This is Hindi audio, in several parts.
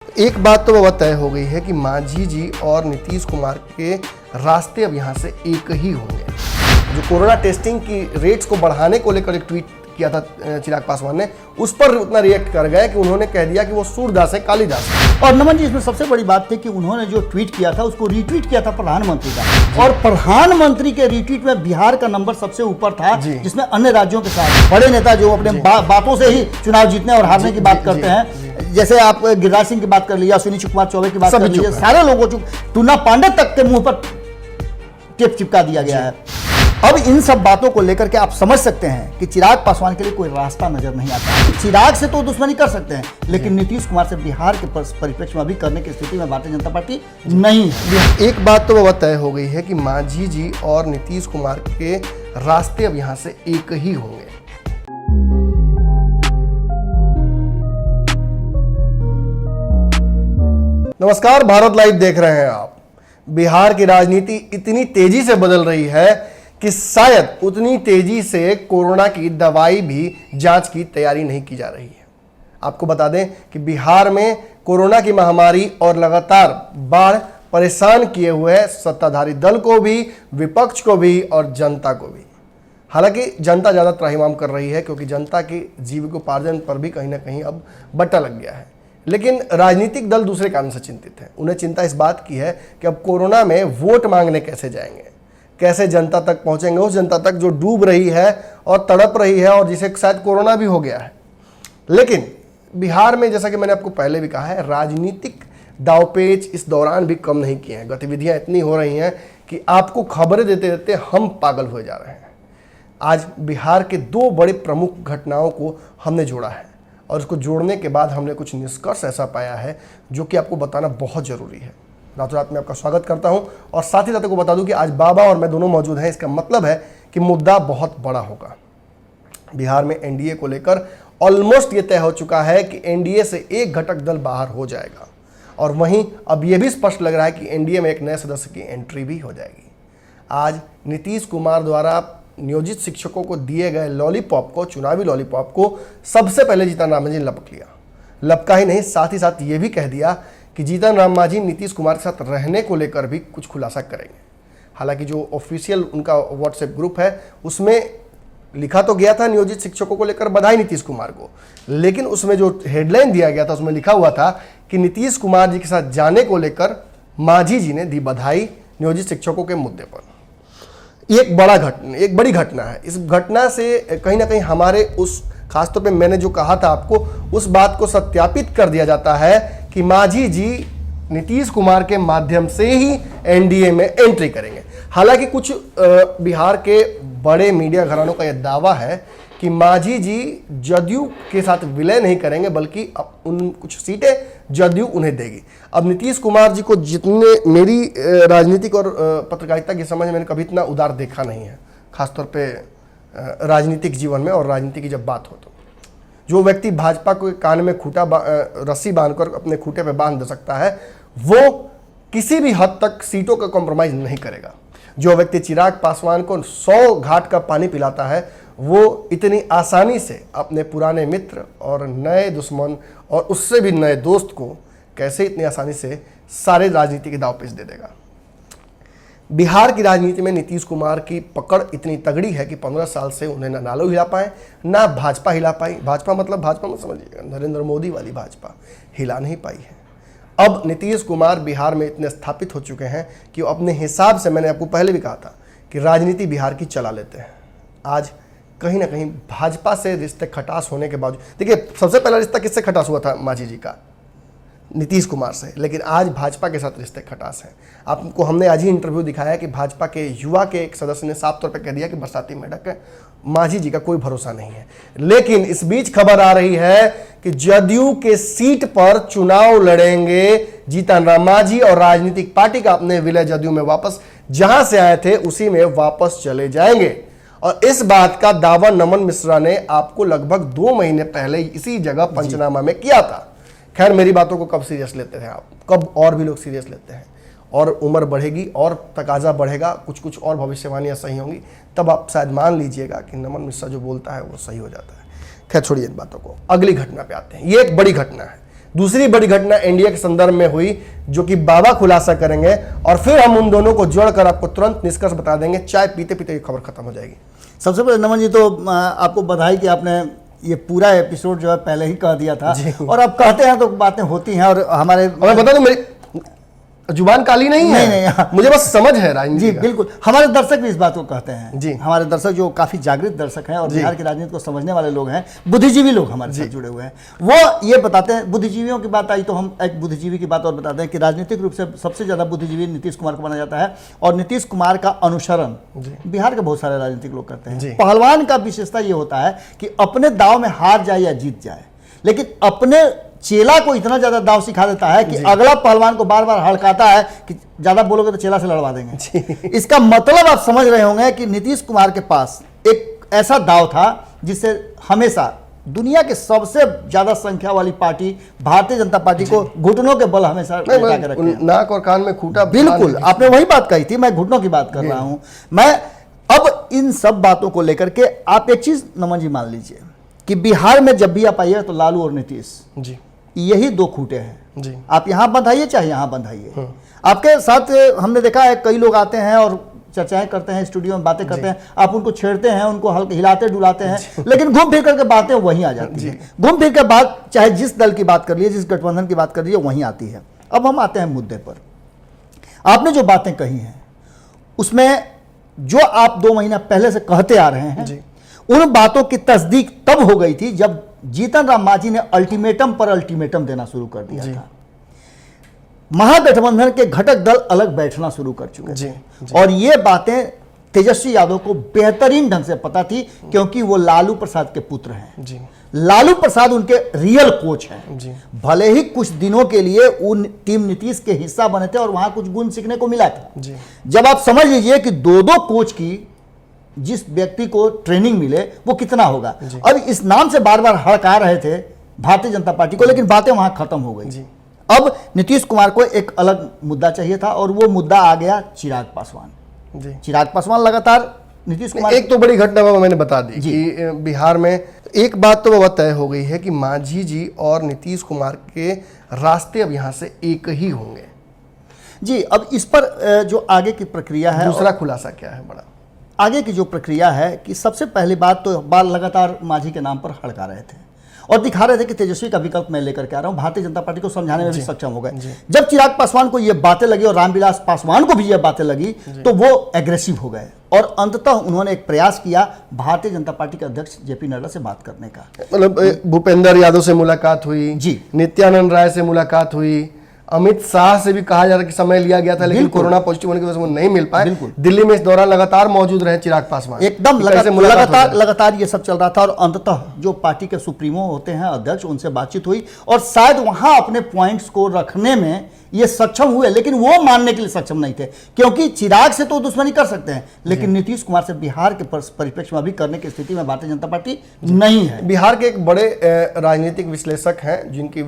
एक बात तो बहुत तय हो गई है कि मांझी जी और नीतीश कुमार के रास्ते अब यहाँ से एक ही होंगे। जो कोरोना टेस्टिंग की रेट्स को बढ़ाने को लेकर एक ट्वीट किया था चिराग पासवान ने, उस पर उतना रिएक्ट कर गए कि उन्होंने कह दिया कि वो सूरदास है, कालिदास है। और नमन जी, इसमें सबसे बड़ी बात थी कि उन्होंने जो ट्वीट किया था उसको रीट्वीट किया था प्रधानमंत्री का, और प्रधानमंत्री के रीट्वीट में बिहार का नंबर सबसे ऊपर था, जिसमें अन्य राज्यों के साथ बड़े नेता जो अपने बातों से ही चुनाव जीतने और हारने की बात करते हैं, जैसे आप गिरिराज सिंह की बात कर लीजिए, अश्विनी कुमार चौबे की बात कर लीजिए, सारे लोगों को टूना पांडे तक के मुंह पर टेप चिपका दिया गया है। अब इन सब बातों को लेकर के आप समझ सकते हैं कि चिराग पासवान के लिए कोई रास्ता नजर नहीं आता। चिराग से तो दुश्मनी कर सकते हैं, लेकिन नीतीश कुमार से बिहार के परिप्रेक्ष्य में अभी करने की स्थिति में भारतीय जनता पार्टी नहीं है। एक बात तो बहुत तय हो गई है कि मांझी जी और नीतीश कुमार के रास्ते अब यहाँ से एक ही होंगे। नमस्कार, भारत लाइव देख रहे हैं आप। बिहार की राजनीति इतनी तेजी से बदल रही है कि शायद उतनी तेजी से कोरोना की दवाई भी जांच की तैयारी नहीं की जा रही है। आपको बता दें कि बिहार में कोरोना की महामारी और लगातार बाढ़ परेशान किए हुए सत्ताधारी दल को भी, विपक्ष को भी और जनता को भी। हालांकि जनता ज़्यादा त्राहिमाम कर रही है क्योंकि जनता की जीविकोपार्जन पर भी कहीं ना कहीं अब बट्टा लग गया है। लेकिन राजनीतिक दल दूसरे कारण से चिंतित हैं। उन्हें चिंता इस बात की है कि अब कोरोना में वोट मांगने कैसे जाएंगे, कैसे जनता तक पहुंचेंगे, उस जनता तक जो डूब रही है और तड़प रही है और जिसे शायद कोरोना भी हो गया है। लेकिन बिहार में, जैसा कि मैंने आपको पहले भी कहा है, राजनीतिक दावपेच इस दौरान भी कम नहीं किए हैं। गतिविधियां इतनी हो रही हैं कि आपको खबरें देते देते हम पागल हो जा रहे हैं। आज बिहार के दो बड़े प्रमुख घटनाओं को हमने जोड़ा है और इसको जोड़ने के बाद हमने कुछ निष्कर्ष ऐसा पाया है जो कि आपको बताना बहुत ज़रूरी है। रातों रात में आपका स्वागत करता हूं और साथ ही साथ को बता दूं कि आज बाबा और मैं दोनों मौजूद हैं। इसका मतलब है कि मुद्दा बहुत बड़ा होगा। बिहार में एनडीए को लेकर ऑलमोस्ट ये तय हो चुका है कि एनडीए से एक घटक दल बाहर हो जाएगा और वहीं अब यह भी स्पष्ट लग रहा है कि एनडीए में एक नए सदस्य की एंट्री भी हो जाएगी। आज नीतीश कुमार द्वारा नियोजित शिक्षकों को दिए गए लॉलीपॉप को, चुनावी लॉलीपॉप को, सबसे पहले जीतन राम मांझी ने लपक लिया। लपका ही नहीं, साथ ही साथ ये भी कह दिया कि जीतन राम मांझी नीतीश कुमार के साथ रहने को लेकर भी कुछ खुलासा करेंगे। हालांकि जो ऑफिशियल उनका व्हाट्सएप ग्रुप है उसमें लिखा तो गया था नियोजित शिक्षकों को लेकर बधाई नीतीश कुमार को, लेकिन उसमें जो हेडलाइन दिया गया था उसमें लिखा हुआ था कि नीतीश कुमार जी के साथ जाने को लेकर मांझी जी ने दी बधाई नियोजित शिक्षकों के मुद्दे पर। एक बड़ी घटना है। इस घटना से कहीं ना कहीं हमारे उस, खासतौर पे मैंने जो कहा था आपको, उस बात को सत्यापित कर दिया जाता है कि मांझी जी नीतीश कुमार के माध्यम से ही एनडीए में एंट्री करेंगे। हालांकि कुछ बिहार के बड़े मीडिया घरानों का यह दावा है कि मांझी जी जदयू के साथ विलय नहीं करेंगे, बल्कि उन कुछ सीटें जदयू उन्हें देगी। अब नीतीश कुमार जी को जितने, मेरी राजनीतिक और पत्रकारिता की समझ मैंने कभी इतना उदार देखा नहीं है, खासतौर पे राजनीतिक जीवन में और राजनीति की जब बात हो तो। जो व्यक्ति भाजपा को कान में रस्सी बांधकर अपने खूंटे पे बांध सकता है, वो किसी भी हद तक सीटों का कॉम्प्रोमाइज नहीं करेगा। जो व्यक्ति चिराग पासवान को 100 घाट का पानी पिलाता है, वो इतनी आसानी से अपने पुराने मित्र और नए दुश्मन और उससे भी नए दोस्त को कैसे इतनी आसानी से सारे राजनीति के दांवपेच दे देगा। बिहार की राजनीति में नीतीश कुमार की पकड़ इतनी तगड़ी है कि 15 साल से उन्हें ना नालो हिला पाए, ना भाजपा हिला पाई। भाजपा मतलब भाजपा में समझिएगा नरेंद्र मोदी वाली भाजपा हिला नहीं पाई है। अब नीतीश कुमार बिहार में इतने स्थापित हो चुके हैं कि वो अपने हिसाब से, मैंने आपको पहले भी कहा था कि राजनीति बिहार की चला लेते हैं। आज कहीं ना कहीं भाजपा से रिश्ते खटास होने के बावजूद, देखिए सबसे पहला रिश्ता किससे खटास हुआ था मांझी जी का? नीतीश कुमार से। लेकिन आज भाजपा के साथ रिश्ते खटास हैं। आपको हमने आज ही इंटरव्यू दिखाया कि भाजपा के युवा के एक सदस्य ने साफ तौर पर कह दिया कि बरसाती मेढक मांझी जी का कोई भरोसा नहीं है। लेकिन इस बीच खबर आ रही है कि जदयू के सीट पर चुनाव लड़ेंगे जीतन राम मांझी और राजनीतिक पार्टी का अपने विलय जदयू में वापस जहां से आए थे उसी में वापस चले जाएंगे। और इस बात का दावा नमन मिश्रा ने आपको लगभग 2 महीने पहले इसी जगह पंचनामा में किया था। खैर, मेरी बातों को कब सीरियस लेते हैं आप, कब और भी लोग सीरियस लेते हैं, और उम्र बढ़ेगी और तकाजा बढ़ेगा, कुछ कुछ और भविष्यवाणियां सही होंगी, तब आप शायद मान लीजिएगा कि नमन मिश्रा जो बोलता है वो सही हो जाता है। खैर छोड़िए इन बातों को, अगली घटना पे आते हैं। ये एक बड़ी घटना है। दूसरी बड़ी घटना एनडीए के संदर्भ में हुई, जो कि बाबा खुलासा करेंगे, और फिर हम उन दोनों को जोड़कर आपको तुरंत निष्कर्ष बता देंगे। चाय पीते पीते ये खबर खत्म हो जाएगी। सबसे पहले नमन जी तो आपको बधाई कि आपने ये पूरा एपिसोड जो है पहले ही कह दिया था, और अब कहते हैं तो बातें होती हैं। और हमारे मैं बता दूं, मेरी जुबान काली नहीं है, नहीं। मुझे बस समझ है राजनीति जी का। बिल्कुल, हमारे दर्शक भी इस बात को कहते हैं जी। हमारे दर्शक जो काफी जागृत दर्शक हैं और बिहार की राजनीति को समझने वाले लोग हैं, बुद्धिजीवी लोग हमारे साथ जुड़े हुए हैं, वो ये बताते हैं। बुद्धिजीवियों की बात आई तो हम एक बुद्धिजीवी की बात और बताते हैं कि राजनीतिक रूप से सबसे ज्यादा बुद्धिजीवी नीतीश कुमार को माना जाता है, और नीतीश कुमार का अनुसरण बिहार के बहुत सारे राजनीतिक लोग करते हैं। पहलवान का विशेषता ये होता है कि अपने दाव में हार जाए या जीत जाए, लेकिन अपने चेला को इतना ज्यादा दाव सिखा देता है कि अगला पहलवान को बार बार हड़काता है कि ज्यादा बोलोगे तो चेला से लड़वा देंगे। इसका मतलब आप समझ रहे होंगे कि नीतीश कुमार के पास एक ऐसा दाव था जिससे हमेशा दुनिया के सबसे ज्यादा संख्या वाली पार्टी भारतीय जनता पार्टी को घुटनों के बल हमेशा लगा के रखे। नाक और कान में खूंटा, बिल्कुल आपने वही बात कही थी, मैं घुटनों की बात कर रहा हूं। मैं अब इन सब बातों को लेकर के आप एक चीज नमन जी मान लीजिए कि बिहार में जब भी आप आइए तो लालू और नीतीश जी, यही दो खूंटे हैं जी। आप यहां बंधाइए चाहे यहां बंधाइए। आपके साथ हमने देखा है कई लोग आते हैं और चर्चाएं करते हैं, स्टूडियो में बातें करते हैं, आप उनको छेड़ते हैं, उनको हल्के हिलाते डुलाते हैं, लेकिन घूम फिर करके बातें वहीं आ जाती हैं। घूम फिर के बात चाहे जिस दल की बात कर लीजिए, जिस गठबंधन की बात कर लीजिए, वहीं आती है। अब हम आते हैं मुद्दे पर। आपने जो बातें कही हैं उसमें जो आप 2 महीना पहले से कहते आ रहे हैं, उन बातों की तस्दीक तब हो गई थी जब जीतन राम मांझी ने अल्टीमेटम पर अल्टीमेटम देना शुरू कर दिया था। महागठबंधन के घटक दल अलग बैठना शुरू कर चुके थे, और ये बातें तेजस्वी यादव को बेहतरीन ढंग से पता थी, क्योंकि वो लालू प्रसाद के पुत्र हैं। लालू प्रसाद उनके रियल कोच हैं। भले ही कुछ दिनों के लिए उन टीम नीतीश के हिस्सा बने थे और वहां कुछ गुण सीखने को मिला था। जब आप समझ लीजिए कि 2-2 कोच की जिस व्यक्ति को ट्रेनिंग मिले वो कितना होगा। अब इस नाम से बार बार हड़का रहे थे भारतीय जनता पार्टी को, लेकिन बातें वहां खत्म हो गई। अब नीतीश कुमार को एक अलग मुद्दा चाहिए था, और वो मुद्दा आ गया चिराग पासवान। चिराग पासवान लगातार नीतीश कुमार, एक तो बड़ी घटना मैंने बता दी कि बिहार में एक बात तो वह तय हो गई है कि मांझी जी और नीतीश कुमार के रास्ते अब यहां से एक ही होंगे। जी, अब इस पर जो आगे की प्रक्रिया है, दूसरा खुलासा क्या है बड़ा आगे की जो प्रक्रिया है कि सबसे पहली बात तो बाल लगातार मांझी के नाम पर हड़का रहे थे और दिखा रहे थे कि तेजस्वी का विकल्प मैं लेकर के आ रहा हूं, भारतीय जनता पार्टी को समझाने में भी सक्षम हो गए। जब चिराग पासवान को ये बातें लगी और रामविलास पासवान को भी ये बातें लगी तो वो एग्रेसिव हो गए, और अंततः उन्होंने एक प्रयास किया भारतीय जनता पार्टी के अध्यक्ष जेपी नड्डा से बात करने का। मतलब भूपेंद्र यादव से मुलाकात हुई, नित्यानंद राय से मुलाकात हुई, अमित शाह से भी कहा जा रहा है कि समय लिया गया था, लेकिन कोरोना पॉजिटिव होने की वजह से वो नहीं मिल पाए। दिल्ली में इस दौरान लगातार मौजूद रहे चिराग पासवान, एकदम लगातार ये सब चल रहा था, और अंततः जो पार्टी के सुप्रीमो होते हैं अध्यक्ष, उनसे बातचीत हुई और शायद वहां अपने पॉइंट्स को रखने में ये सक्षम हुए, लेकिन वो मानने के लिए सक्षम नहीं थे, क्योंकि चिराग से तो दुश्मनी कर सकते हैं, लेकिन नीतीश कुमार से बिहार के परिप्रेक्ष्य में अभी करने की स्थिति में भारतीय जनता पार्टी नहीं है। बिहार के एक बड़े राजनीतिक विश्लेषक हैं जिनकी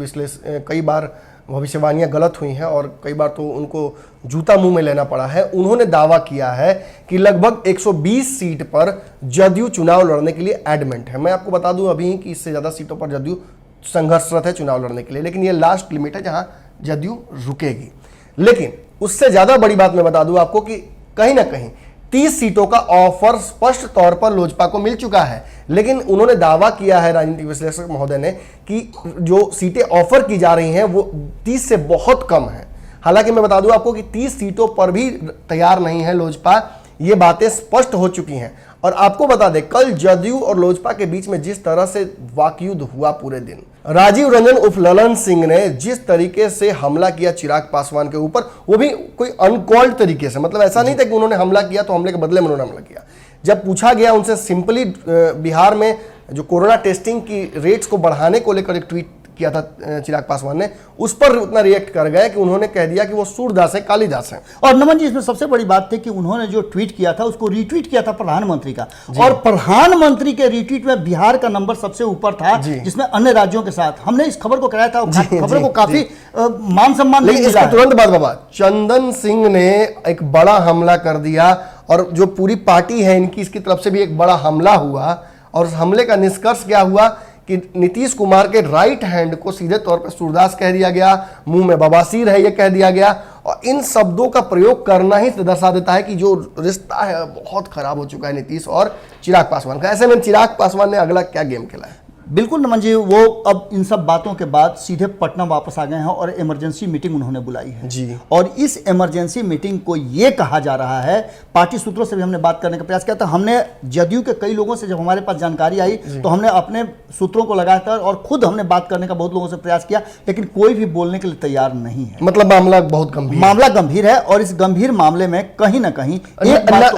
कई बार भविष्यवाणियां गलत हुई हैं और कई बार तो उनको जूता मुंह में लेना पड़ा है। उन्होंने दावा किया है कि लगभग 120 सीट पर जदयू चुनाव लड़ने के लिए एडमेंट है। मैं आपको बता दूं अभी कि इससे ज्यादा सीटों पर जदयू संघर्षरत है चुनाव लड़ने के लिए, लेकिन ये लास्ट लिमिट है जहां जदयू रुकेगी। लेकिन उससे ज्यादा बड़ी बात मैं बता दूं आपको कि कहीं ना कहीं 30 सीटों का ऑफर स्पष्ट तौर पर लोजपा को मिल चुका है, लेकिन उन्होंने दावा किया है राजनीतिक विश्लेषक महोदय ने कि जो सीटें ऑफर की जा रही हैं वो 30 से बहुत कम है। हालांकि मैं बता दूं आपको कि 30 सीटों पर भी तैयार नहीं है लोजपा, ये बातें स्पष्ट हो चुकी हैं। और आपको बता दें कल जदयू और लोजपा के बीच में जिस तरह से वाकयुद्ध हुआ पूरे दिन, राजीव रंजन उर्फ ललन सिंह ने जिस तरीके से हमला किया चिराग पासवान के ऊपर, वो भी कोई अनकॉल्ड तरीके से, मतलब ऐसा नहीं था कि उन्होंने हमला किया तो हमले के बदले में उन्होंने हमला किया। जब पूछा गया उनसे सिंपली बिहार में जो कोरोना टेस्टिंग की रेट्स को बढ़ाने को लेकर एक ट्वीट किया था चिराग पासवान ने, उस पर उतना रिएक्ट कर गए कि उन्होंने कह दिया कि वो सूरदास है, कालिदास है। और नमन जी इसमें सबसे बड़ी बात थी कि उन्होंने जो ट्वीट किया था उसको रीट्वीट किया था प्रधानमंत्री का, और प्रधानमंत्री के रीट्वीट में बिहार का नंबर सबसे ऊपर था, जिसमें अन्य राज्यों के साथ हमने इस खबर को कराया था, खबर को काफी मान सम्मान लेकिन इसके तुरंत बाद बाबा चंदन सिंह ने एक बड़ा हमला कर दिया, और जो पूरी पार्टी है इनकी, इसकी तरफ से भी एक बड़ा हमला हुआ, और उस हमले का निष्कर्ष क्या हुआ कि कि नीतीश कुमार के राइट हैंड को सीधे तौर पर सूरदास कह दिया गया, मुंह में बवासीर है ये कह दिया गया, और इन शब्दों का प्रयोग करना ही दर्शा देता है कि जो रिश्ता है बहुत खराब हो चुका है नीतीश और चिराग पासवान का। ऐसे में चिराग पासवान ने अगला क्या गेम खेला है? बिल्कुल नमन जी, वो अब इन सब बातों के बाद सीधे पटना वापस आ गए हैं और इमरजेंसी मीटिंग उन्होंने बुलाई है जी। और इस इमरजेंसी मीटिंग को ये कहा जा रहा है, पार्टी सूत्रों से भी हमने बात करने का प्रयास किया था, हमने जदयू के कई लोगों से जब हमारे पास जानकारी आई तो हमने अपने सूत्रों को लगाया था और खुद हमने बात करने का बहुत लोगों से प्रयास किया, लेकिन कोई भी बोलने के लिए तैयार नहीं है। मतलब मामला बहुत गंभीर, मामला गंभीर है और इस गंभीर मामले में कहीं ना कहीं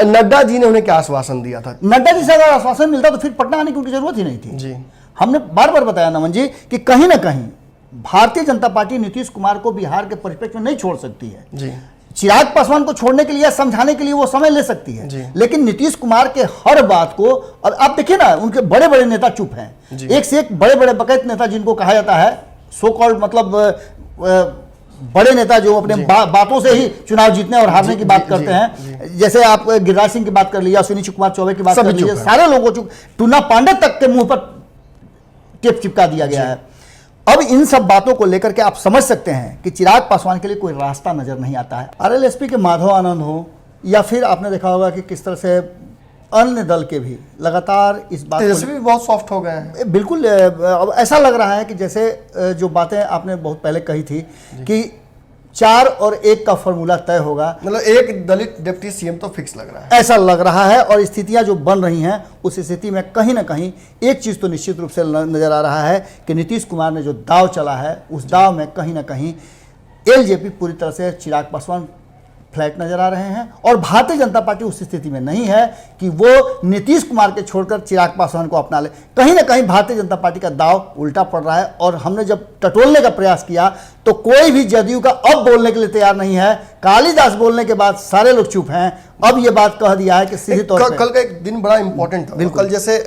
नड्डा जी ने उन्हें क्या आश्वासन दिया था? नड्डा जी से अगर आश्वासन मिलता तो फिर पटना आने की उनकी जरूरत ही नहीं थी जी। हमने बार बार बताया नमन जी कि कहीं ना कहीं भारतीय जनता पार्टी नीतीश कुमार को बिहार के परिप्रेक्ष्य में नहीं छोड़ सकती है जी। चिराग पासवान को छोड़ने के लिए, समझाने के लिए वो समय ले सकती है, लेकिन नीतीश कुमार के हर बात को, और आप देखिए ना उनके बड़े बड़े नेता चुप हैं, एक से एक बड़े बड़े बकैत नेता जिनको कहा जाता है सो कॉल्ड, मतलब बड़े नेता जो अपने बातों से ही चुनाव जीतने और हारने की बात करते हैं, जैसे आप गिरिराज सिंह की बात कर लीजिए, अश्विनी कुमार चौबे की बात कर लीजिए, सारे लोगों को टूना पांडे तक के मुंह पर टेप चिपका दिया गया है। अब इन सब बातों को लेकर के आप समझ सकते हैं कि चिराग पासवान के लिए कोई रास्ता नजर नहीं आता है। आरएलएसपी के माधव आनंद हो या फिर आपने देखा होगा कि किस तरह से अन्य दल के भी लगातार इस बात को भी बहुत सॉफ्ट हो गए हैं। बिल्कुल, अब ऐसा लग रहा है कि जैसे जो बातें आपने बहुत पहले कही थी कि 4 और 1 का फॉर्मूला तय होगा, मतलब एक दलित डिप्टी सीएम तो फिक्स लग रहा है, ऐसा लग रहा है। और स्थितियां जो बन रही हैं उस स्थिति में कहीं ना कहीं एक चीज तो निश्चित रूप से नजर आ रहा है कि नीतीश कुमार ने जो दाव चला है उस दाव में कहीं ना कहीं एलजेपी पूरी तरह से चिराग पासवान फ्लैट नजर आ रहे हैं और भारतीय जनता पार्टी उस स्थिति में नहीं है कि वो नीतीश कुमार के छोड़कर चिराग पासवान को अपना ले। कहीं ना कहीं भारतीय जनता पार्टी का दाव उल्टा पड़ रहा है और हमने जब टटोलने का प्रयास किया तो कोई भी जदयू का अब बोलने के लिए तैयार नहीं है। कालिदास बोलने के बाद सारे लोग चुप हैं। अब ये बात कह दिया है कि सीधे तौर पर कल का एक दिन बड़ा इंपॉर्टेंट था। कल जैसे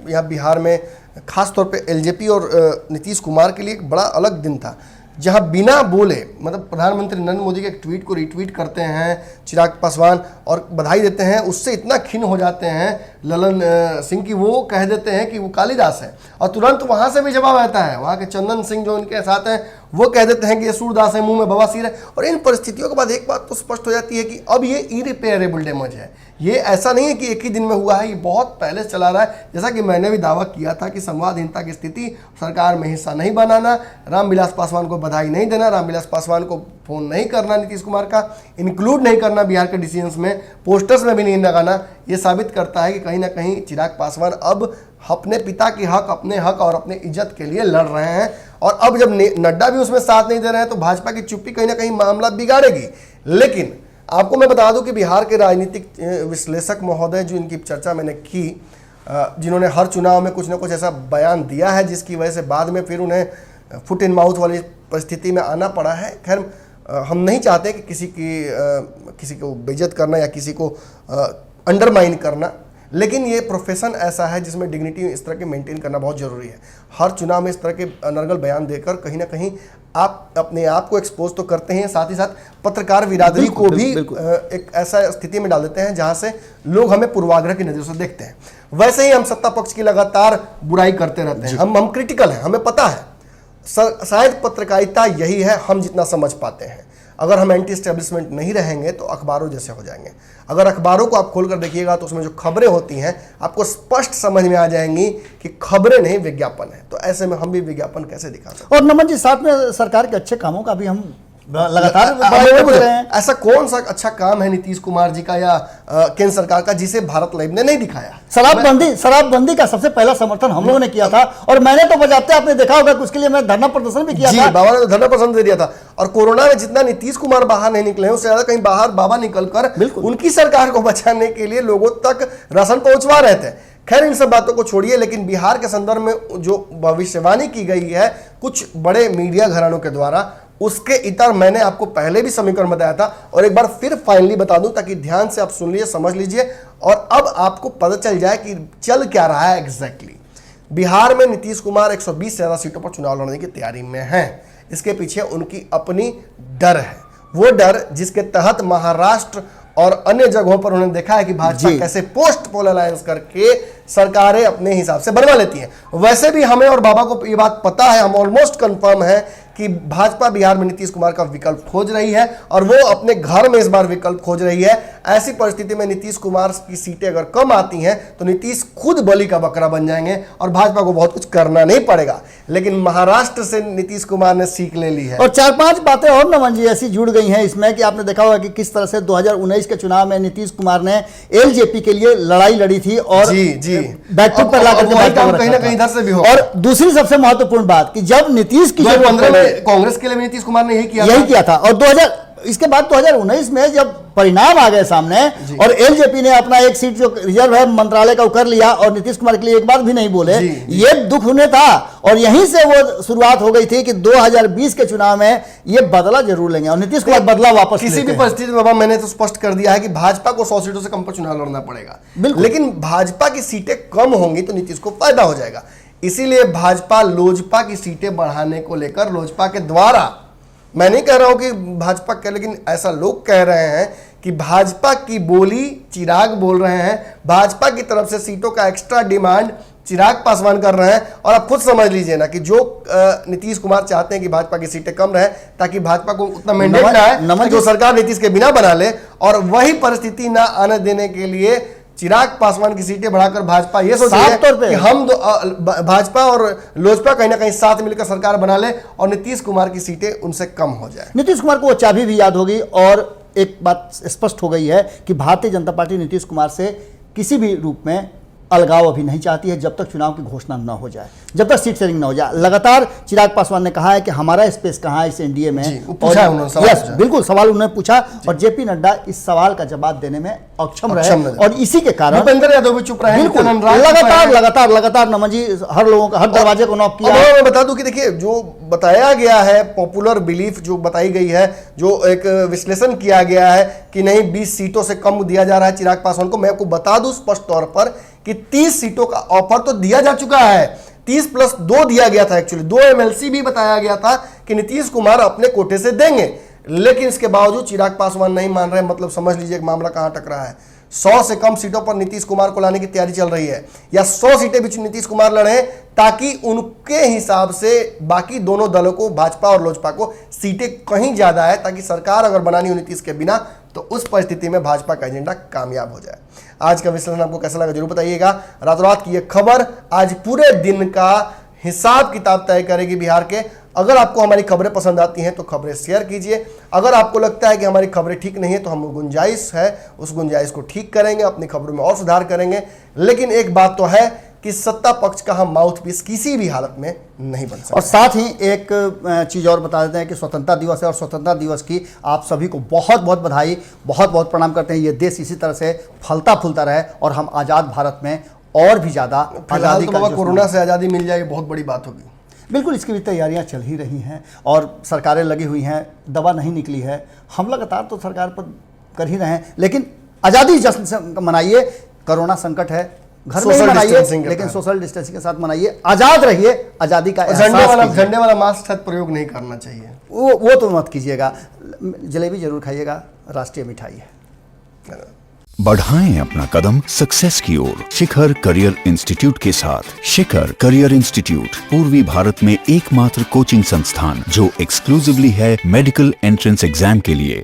यहाँ बिहार में खास तौर पे एलजेपी और नीतीश कुमार के लिए एक बड़ा अलग दिन था, जहां बिना बोले, मतलब प्रधानमंत्री नरेंद्र मोदी के एक ट्वीट को रीट्वीट करते हैं चिराग पासवान और बधाई देते हैं, उससे इतना खिन्न हो जाते हैं ललन सिंह की वो कह देते हैं कि वो कालिदास है, और तुरंत वहां से भी जवाब आता है, वहां के चंदन सिंह जो उनके साथ हैं वो कह देते हैं कि ये सूरदास है, मुंह में बवासीर है। और इन परिस्थितियों के बाद एक बात तो स्पष्ट हो जाती है कि अब ये इरिपेयरेबल डैमेज है। ये ऐसा नहीं है कि एक ही दिन में हुआ है, ये बहुत पहले चला रहा है। जैसा कि मैंने भी दावा किया था कि संवादहीनता की स्थिति, सरकार में हिस्सा नहीं बनाना, रामविलास पासवान को बधाई नहीं देना, रामविलास पासवान को फोन नहीं करना, नीतीश कुमार का इंक्लूड नहीं करना बिहार के डिसीजंस में, पोस्टर्स में भी नहीं लगाना, ये साबित करता है कि कहीं ना कहीं चिराग पासवान अब अपने पिता की हक, अपने हक और अपने इज्जत के लिए लड़ रहे हैं। और अब जब नड्डा भी उसमें साथ नहीं दे रहे हैं तो भाजपा की चुप्पी कहीं ना कहीं मामला बिगाड़ेगी। लेकिन आपको मैं बता दूं कि बिहार के राजनीतिक विश्लेषक महोदय जो इनकी चर्चा मैंने की, जिन्होंने हर चुनाव में कुछ ना कुछ ऐसा बयान दिया है जिसकी वजह से बाद में फिर उन्हें फुट इन माउथ वाली परिस्थिति में आना पड़ा है। खैर, हम नहीं चाहते कि किसी को बेइज्जत करना या किसी को अंडरमाइन करना, लेकिन ये प्रोफेशन ऐसा है जिसमें डिग्निटी इस तरह के मेंटेन करना बहुत ज़रूरी है। हर चुनाव में इस तरह के अनर्गल बयान देकर कहीं ना कहीं आप अपने आप को एक्सपोज तो करते हैं, साथ ही साथ पत्रकार बिरादरी को भी एक ऐसा स्थिति में डाल देते हैं जहां से लोग हमें पूर्वाग्रह की नज़र से देखते हैं। वैसे ही हम सत्ता पक्ष की लगातार बुराई करते रहते हैं, हम क्रिटिकल हैं, हमें पता है। शायद पत्रकारिता यही है, हम जितना समझ पाते हैं। अगर हम एंटी एस्टेब्लिशमेंट नहीं रहेंगे तो अखबारों जैसे हो जाएंगे। अगर अखबारों को आप खोलकर देखिएगा तो उसमें जो खबरें होती हैं आपको स्पष्ट समझ में आ जाएंगी कि खबरें नहीं विज्ञापन है। तो ऐसे में हम भी विज्ञापन कैसे दिखा सकते हैं? और नमन जी, साथ में सरकार के अच्छे कामों का भी हम लगातार ऐसा कौन सा अच्छा काम है नीतीश कुमार जी का या केंद्र सरकार का जिसे भारत लाइव ने नहीं दिखाया? शराबबंदी का सबसे पहला समर्थन हम लोगों ने किया था और मैंने तो बजाते आपने देखा होगा कि उसके लिए मैं धरना प्रदर्शन भी किया था। बाबा ने तो धरना प्रदर्शन दे दिया था। और कोरोना में जितना नीतीश कुमार बाहर नहीं निकले हैं उससे ज्यादा कहीं बाहर बाबा निकलकर उनकी सरकार को बचाने के लिए लोगों तक राशन पहुंचवा रहे थे। खैर, इन सब बातों को छोड़िए, लेकिन बिहार के संदर्भ में जो भविष्यवाणी की गई है कुछ बड़े मीडिया घरानों के द्वारा, उसके इतर मैंने आपको पहले भी समीकरण बताया था और एक बार फिर फाइनली बता दूं ताकि ध्यान से आप सुन लीजिए, समझ लीजिए और अब आपको पता चल जाए कि चल क्या रहा है एग्जैक्टली। बिहार में नीतीश कुमार 120 से ज्यादा सीटों पर चुनाव लड़ने की तैयारी में हैं। इसके पीछे उनकी अपनी डर है, वो डर जिसके तहत महाराष्ट्र और अन्य जगहों पर उन्होंने देखा है कि भाजपा जी। कैसे पोस्ट पोल अलायंस करके सरकारें अपने हिसाब से बनवा लेती हैं। वैसे भी हमें और बाबा को ये बात पता है, हम ऑलमोस्ट कंफर्म है कि भाजपा बिहार में नीतीश कुमार का विकल्प खोज रही है और वो अपने घर में इस बार विकल्प खोज रही है। ऐसी परिस्थिति में नीतीश कुमार की सीटें अगर कम आती हैं तो नीतीश खुद बलि का बकरा बन जाएंगे और भाजपा को बहुत कुछ करना नहीं पड़ेगा। लेकिन महाराष्ट्र से नीतीश कुमार ने सीख ले ली है और 4-5 बातें और नमन जी ऐसी जुड़ गई हैं इसमें कि आपने देखा होगा कि किस तरह से 2019 के चुनाव में नीतीश कुमार ने एलजेपी के लिए लड़ाई लड़ी थी और जी। बैठक पर लाकर के वही काम रखा कहीं ना था। कहीं इधर से भी हो। और दूसरी सबसे महत्वपूर्ण बात कि जब नीतीश की 2015 में कांग्रेस के लिए भी नीतीश कुमार ने यही किया था और इसके बाद 2019 में जब परिणाम आ गए सामने और एलजेपी ने अपना एक सीट जो रिजर्व है मंत्रालय का कर लिया और नीतीश कुमार के लिए एक बात भी नहीं बोले, ये दुख उन्हें था और यहीं से वो शुरुआत हो गई थी कि 2020 के चुनाव में ये बदला जरूर लेंगे और नीतीश कुमार बदला वापस किसी भी परिस्थिति में बाबा मैंने तो स्पष्ट कर दिया है कि भाजपा को 100 सीटों से कम पर चुनाव लड़ना पड़ेगा, लेकिन भाजपा की सीटें कम होंगी तो नीतीश को फायदा हो जाएगा। इसीलिए भाजपा लोजपा की सीटें बढ़ाने को लेकर लोजपा के द्वारा, मैं नहीं कह रहा हूं कि भाजपा के, लेकिन ऐसा लोग कह रहे हैं कि भाजपा की बोली चिराग बोल रहे हैं, भाजपा की तरफ से सीटों का एक्स्ट्रा डिमांड चिराग पासवान कर रहे हैं। और आप खुद समझ लीजिए ना कि जो नीतीश कुमार चाहते हैं कि भाजपा की सीटें कम रहे ताकि भाजपा को उतना मैंडेट ना आए जो सरकार नीतीश के बिना बना ले, और वही परिस्थिति ना आने देने के लिए चिराग पासवान की सीटें बढ़ाकर भाजपा ये सोच रही है कि हम भाजपा और लोजपा कहीं ना कहीं साथ मिलकर सरकार बना ले और नीतीश कुमार की सीटें उनसे कम हो जाए। नीतीश कुमार को वो चाबी भी याद होगी और एक बात स्पष्ट हो गई है कि भारतीय जनता पार्टी नीतीश कुमार से किसी भी रूप में अलगाव अभी नहीं चाहती है जब तक चुनाव की घोषणा न हो जाए, जब तक सीट शेयरिंग न हो जाए। लगातार चिराग पासवान ने कहा है कि हमारा स्पेस कहाँ है इस एनडीए में, पूछा उन्होंने सवाल, बिल्कुल सवाल उन्होंने पूछा और जेपी नड्डा इस सवाल का जवाब देने में अक्षम रहे और इसी के कारण भूपेंद्र यादव भी चुप रहे। बिल्कुल लगातार नमन जी हर लोगों का हर दरवाजे को नॉक किया। मैं बता दूं कि देखिए जो बताया गया है, पॉपुलर बिलीफ जो बताई गई है, जो एक विश्लेषण किया गया है कि नहीं 20 सीटों से कम दिया जा रहा है चिराग पासवान को, मैं आपको बता दूं स्पष्ट तौर पर कि 30 सीटों का ऑफर तो दिया जा चुका है। 30+2 दिया गया था, एक्चुअली 2 MLC भी बताया गया था कि नीतीश कुमार अपने कोटे से देंगे, लेकिन इसके बावजूद चिराग पासवान नहीं मान रहे। मतलब समझ लीजिए कि मामला कहां टकरा है। 100 से कम सीटों पर नीतीश कुमार को लाने की तैयारी चल रही है या 100 सीटें भी नीतीश कुमार लड़े ताकि उनके हिसाब से बाकी दोनों दलों को, भाजपा और लोजपा को, सीटें कहीं ज्यादा है ताकि सरकार अगर बनानी हो नीतीश के बिना तो उस परिस्थिति में भाजपा का एजेंडा कामयाब हो जाए। आज का विश्लेषण आपको कैसा लगा जरूर बताइएगा। रातों रात की यह खबर आज पूरे दिन का हिसाब किताब तय करेगी बिहार के। अगर आपको हमारी खबरें पसंद आती हैं तो खबरें शेयर कीजिए। अगर आपको लगता है कि हमारी खबरें ठीक नहीं है तो हम गुंजाइश है, उस गुंजाइश को ठीक करेंगे, अपनी खबरों में और सुधार करेंगे। लेकिन एक बात तो है कि सत्ता पक्ष का हम माउथ पीस किसी भी हालत में नहीं बन सकते। और साथ ही एक चीज़ और बता देते हैं कि स्वतंत्रता दिवस है और स्वतंत्रता दिवस की आप सभी को बहुत बहुत बधाई, बहुत बहुत प्रणाम करते हैं। ये देश इसी तरह से फलता फूलता रहे और हम आज़ाद भारत में और भी ज़्यादा आज़ादी का कोरोना से आज़ादी मिल जाए, बहुत बड़ी बात होगी। बिल्कुल, इसकी भी तैयारियां चल ही रही हैं और सरकारें लगी हुई हैं, दवा नहीं निकली है। हम लगातार तो सरकार पर कर ही रहे हैं, लेकिन आज़ादी जश्न मनाइए। कोरोना संकट है, घर में ही मनाइए, लेकिन सोशल डिस्टेंसिंग के साथ मनाइए, आज़ाद रहिए। आज़ादी का झंडे वाला मास्क शायद प्रयोग नहीं करना चाहिए, वो तो मत कीजिएगा। जलेबी जरूर खाइएगा, राष्ट्रीय मिठाई है। बढ़ाएं अपना कदम सक्सेस की ओर शिखर करियर इंस्टीट्यूट के साथ। शिखर करियर इंस्टीट्यूट पूर्वी भारत में एकमात्र कोचिंग संस्थान जो एक्सक्लूसिवली है मेडिकल एंट्रेंस एग्जाम के लिए।